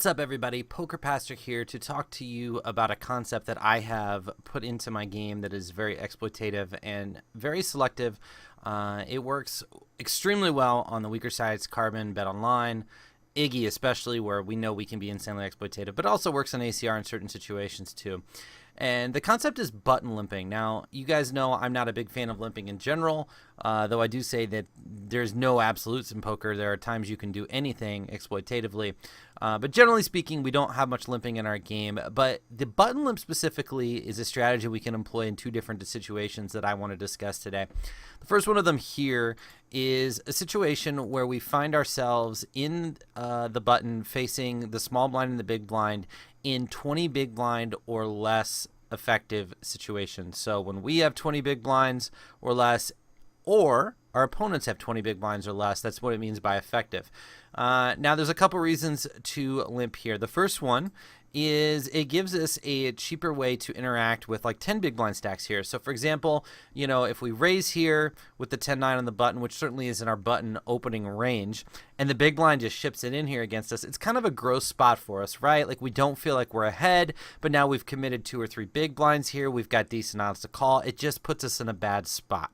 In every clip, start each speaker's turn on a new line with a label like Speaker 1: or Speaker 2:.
Speaker 1: What's up, everybody? PokerPastor here to talk to you about a concept that I have put into my game that is very exploitative and very selective. It works extremely well on the weaker sides, Carbon, Bet Online, Iggy especially, where we know we can be insanely exploitative, but also works on ACR in certain situations too. And the concept is button limping. Now, you guys know I'm not a big fan of limping in general, though I do say that there's no absolutes in poker. There are times you can do anything exploitatively. But generally speaking, we don't have much limping in our game. But the button limp specifically is a strategy we can employ in two different situations that I want to discuss today. The first one of them here is a situation where we find ourselves in the button facing the small blind and the big blind in 20 big blind or less effective situations. So when we have 20 big blinds or less, or our opponents have 20 big blinds or less, that's what it means by effective. Now, there's a couple reasons to limp here. The first one is it gives us a cheaper way to interact with like 10 big blind stacks here. So for example, you know, if we raise here with the 10-9 on the button, which certainly is in our button opening range, and the big blind just ships it in here against us, it's kind of a gross spot for us, right? Like we don't feel like we're ahead, but now we've committed 2 or 3 big blinds here. We've got decent odds to call. It just puts us in a bad spot.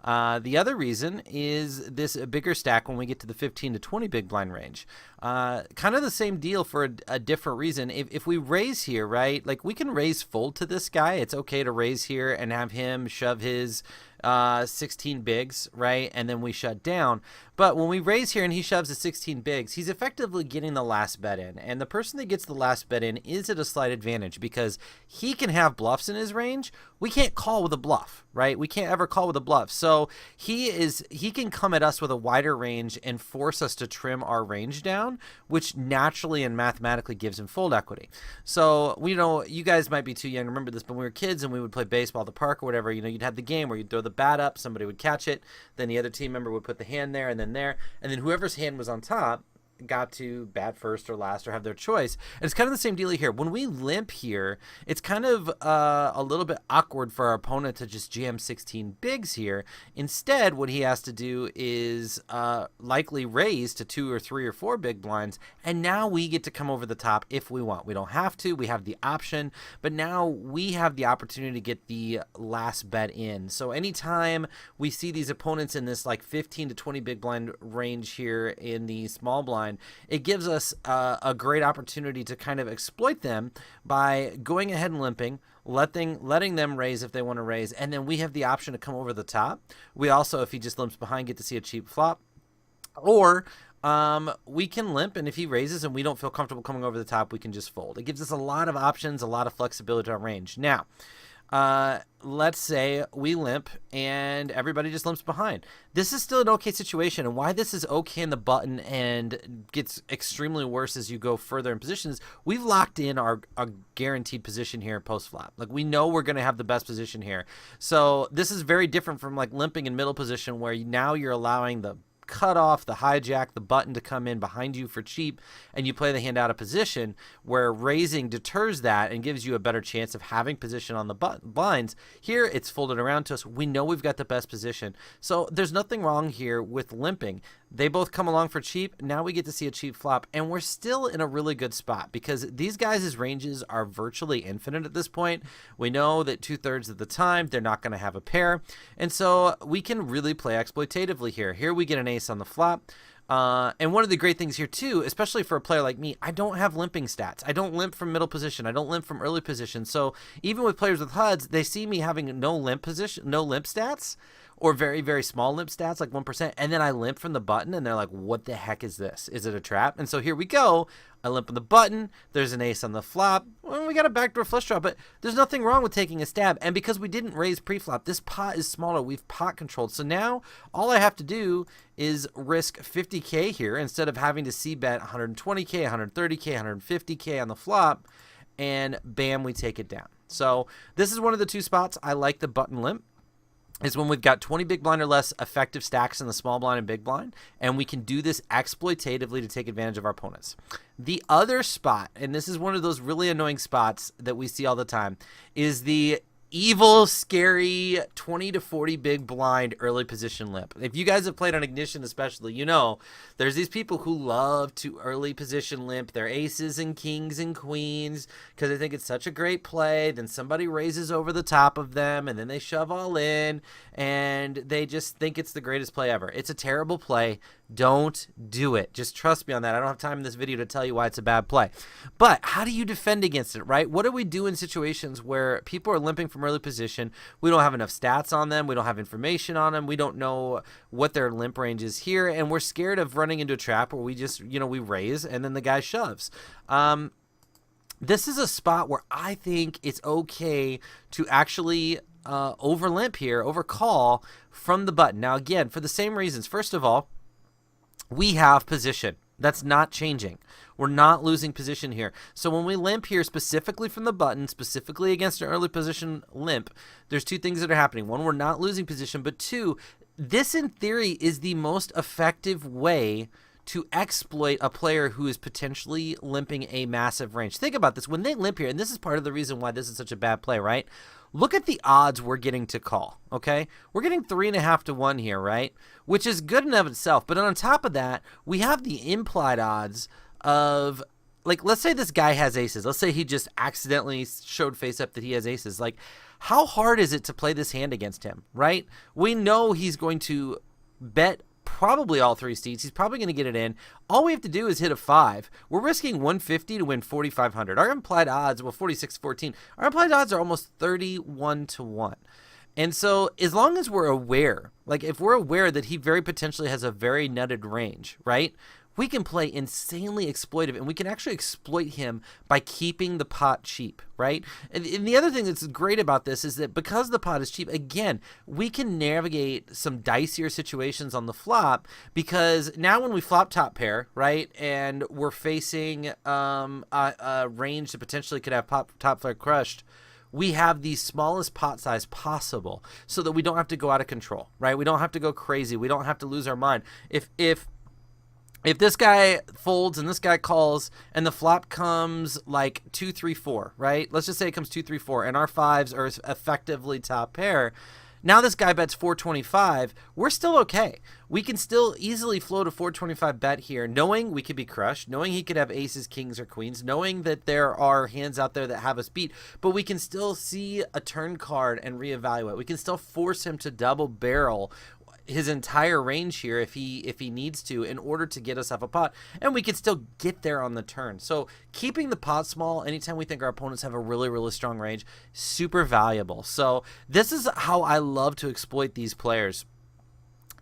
Speaker 1: The other reason is this bigger stack when we get to the 15 to 20 big blind range. Kind of the same deal for a different reason. If we raise here, right, like we can raise fold to this guy. It's okay to raise here and have him shove his 16 bigs, right? And then we shut down. But when we raise here and he shoves the 16 bigs, he's effectively getting the last bet in. And the person that gets the last bet in is at a slight advantage because he can have bluffs in his range. We can't call with a bluff, right? We can't ever call with a bluff. So he can come at us with a wider range and force us to trim our range down, which naturally and mathematically gives him fold equity. So, you know, you guys might be too young to remember this, but when we were kids and we would play baseball at the park or whatever, you know, you'd have the game where you'd throw the bat up, somebody would catch it, then the other team member would put the hand there and then there, and then whoever's hand was on top got to bat first or last or have their choice. And it's kind of the same deal here. When we limp here, it's kind of a little bit awkward for our opponent to just jam 16 bigs here. Instead, what he has to do is likely raise to 2 or 3 or 4 big blinds, and now we get to come over the top if we want. We don't have to. We have the option, but now we have the opportunity to get the last bet in. So anytime we see these opponents in this like 15 to 20 big blind range here in the small blind, it gives us a great opportunity to kind of exploit them by going ahead and limping, letting them raise if they want to raise, and then we have the option to come over the top. We also, if he just limps behind, get to see a cheap flop. Or we can limp, and if he raises and we don't feel comfortable coming over the top, we can just fold. It gives us a lot of options, a lot of flexibility to our range. Now, let's say we limp and everybody just limps behind. This is still an okay situation, and why this is okay in the button and gets extremely worse as you go further in positions, we've locked in our guaranteed position here post flop. Like we know we're going to have the best position here. So this is very different from like limping in middle position where now you're allowing the cut off, the hijack, the button to come in behind you for cheap, and you play the hand out of position, where raising deters that and gives you a better chance of having position on the blinds. Here, it's folded around to us. We know we've got the best position. So there's nothing wrong here with limping. They both come along for cheap. Now we get to see a cheap flop, and we're still in a really good spot because these guys' ranges are virtually infinite at this point. We know that 2/3 of the time they're not going to have a pair, and so we can really play exploitatively here. Here we get an ace on the flop. And one of the great things here too, especially for a player like me, I don't have limping stats. I don't limp from middle position. I don't limp from early position. So even with players with HUDs, they see me having no limp position, no limp stats, or very, very small limp stats, like 1%, and then I limp from the button, and they're like, what the heck is this? Is it a trap? And so here we go. I limp on the button. There's an ace on the flop. Well, we got a backdoor flush draw, but there's nothing wrong with taking a stab. And because we didn't raise pre-flop, this pot is smaller. We've pot controlled. So now all I have to do is risk 50K here instead of having to c-bet 120K, 130K, 150K on the flop, and bam, we take it down. So this is one of the two spots I like the button limp. Is when we've got 20 big blind or less effective stacks in the small blind and big blind, and we can do this exploitatively to take advantage of our opponents. The other spot, and this is one of those really annoying spots that we see all the time, is the evil, scary 20 to 40 big blind early position limp. If you guys have played on Ignition especially, you know there's these people who love to early position limp their aces and kings and queens because they think it's such a great play. Then somebody raises over the top of them and then they shove all in and they just think it's the greatest play ever. It's a terrible play. Don't do it. Just trust me on that. I don't have time in this video to tell you why it's a bad play. But how do you defend against it, right? What do we do in situations where people are limping from early position? We don't have enough stats on them. We don't have information on them. We don't know what their limp range is here. And we're scared of running into a trap where we just, we raise and then the guy shoves. This is a spot where I think it's okay to actually over limp here, over call from the button. Now, again, for the same reasons. First of all, we have position. That's not changing. We're not losing position here. So when we limp here specifically from the button, specifically against an early position limp, there's two things that are happening. One, we're not losing position, but two, this in theory is the most effective way to exploit a player who is potentially limping a massive range. Think about this. When they limp here, and this is part of the reason why this is such a bad play, right? Look at the odds we're getting to call, okay? We're getting 3.5 to 1 here, right? Which is good in and of itself. But on top of that, we have the implied odds of, like, let's say this guy has aces. Let's say he just accidentally showed face up that he has aces. Like, how hard is it to play this hand against him, right? We know he's going to bet probably all three seats. He's probably going to get it in. All we have to do is hit a 5. We're risking 150 to win 4,500. Our implied odds, well, 46-14. Our implied odds are almost 31 to 1. And so as long as we're aware, like if we're aware that he very potentially has a very nutted range, right? We can play insanely exploitive, and we can actually exploit him by keeping the pot cheap, right? And the other thing that's great about this is that because the pot is cheap, again, we can navigate some dicier situations on the flop because now when we flop top pair, right, and we're facing a range that potentially could have top pair crushed, we have the smallest pot size possible so that we don't have to go out of control, right? We don't have to go crazy. We don't have to lose our mind. If this guy folds and this guy calls and the flop comes like 2-3-4, right? Let's just say it comes 2-3-4 and our 5s are effectively top pair. Now this guy bets 425. We're still okay. We can still easily float a 425 bet here, knowing we could be crushed, knowing he could have aces, kings, or queens, knowing that there are hands out there that have us beat, but we can still see a turn card and reevaluate. We can still force him to double barrel his entire range here if he needs to in order to get us off a pot, and we can still get there on the turn. So keeping the pot small anytime we think our opponents have a really, really strong range, super valuable. So this is how I love to exploit these players.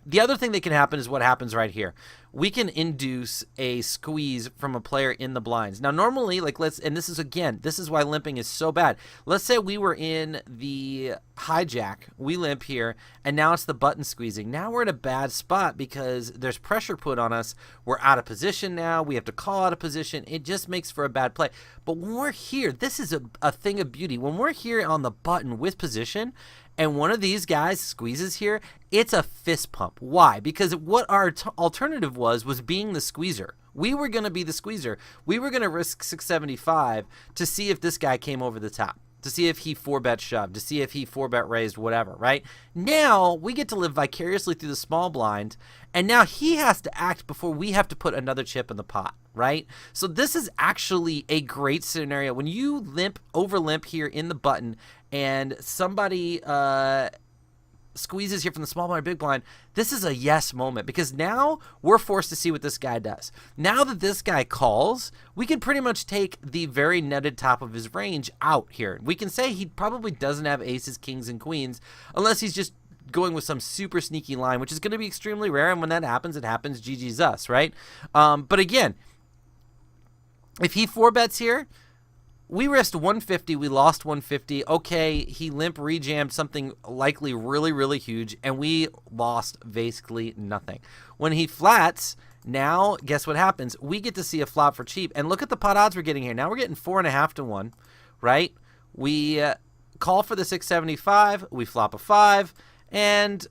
Speaker 1: The other thing that can happen is what happens right here. We can induce a squeeze from a player in the blinds. Now, normally, like and this is why limping is so bad. Let's say we were in the hijack, we limp here, and now it's the button squeezing. Now we're in a bad spot because there's pressure put on us. We're out of position now. We have to call out of position. It just makes for a bad play. But when we're here, this is a thing of beauty. When we're here on the button with position, and one of these guys squeezes here, it's a fist pump. Why? Because what our alternative was being the squeezer. We were going to be the squeezer. We were going to risk 675 to see if this guy came over the top, to see if he 4-bet shoved, to see if he 4-bet raised, whatever, right? Now we get to live vicariously through the small blind, and now he has to act before we have to put another chip in the pot, right? So this is actually a great scenario. When you over limp here in the button and somebody squeezes here from the small blind or big blind, this is a yes moment because now we're forced to see what this guy does. Now that this guy calls, we can pretty much take the very netted top of his range out here. We can say he probably doesn't have aces, kings, and queens unless he's just going with some super sneaky line, which is going to be extremely rare, and when that happens, it happens. GG's us, right? But again, if he 4-bets here, we risked 150, we lost 150. Okay, he limp rejammed something likely really, really huge, and we lost basically nothing. When he flats, now guess what happens? We get to see a flop for cheap, and look at the pot odds we're getting here. Now we're getting 4.5 to 1, right? We call for the 675, we flop a 5, and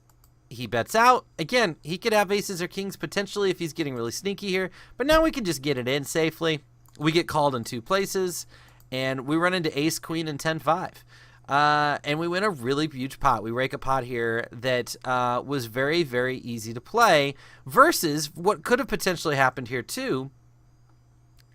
Speaker 1: he bets out. Again, he could have aces or kings potentially if he's getting really sneaky here, but now we can just get it in safely. We get called in 2 places, and we run into ace, queen, and 10-5. And we win a really huge pot. We rake a pot here that was very, very easy to play versus what could have potentially happened here too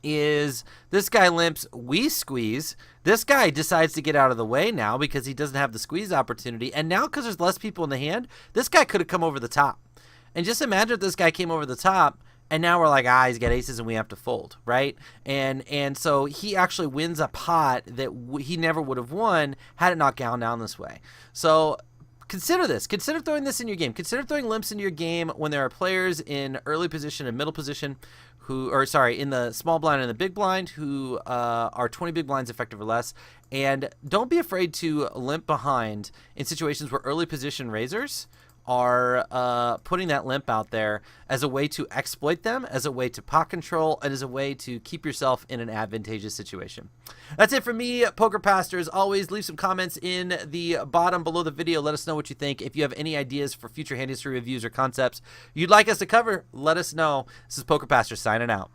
Speaker 1: is this guy limps, we squeeze. This guy decides to get out of the way now because he doesn't have the squeeze opportunity. And now because there's less people in the hand, this guy could have come over the top. And just imagine if this guy came over the top and now we're like, he's got aces and we have to fold, right? And so he actually wins a pot that he never would have won had it not gone down this way. So consider this. Consider throwing this in your game. Consider throwing limps into your game when there are players in early position and middle position in the small blind and the big blind who are 20 big blinds effective or less. And don't be afraid to limp behind in situations where early position raisers are putting that limp out there as a way to exploit them, as a way to pot control, and as a way to keep yourself in an advantageous situation. That's it for me, PokerPastor. As always, leave some comments in the bottom below the video. Let us know what you think. If you have any ideas for future hand history reviews or concepts you'd like us to cover, let us know. This is PokerPastor signing out.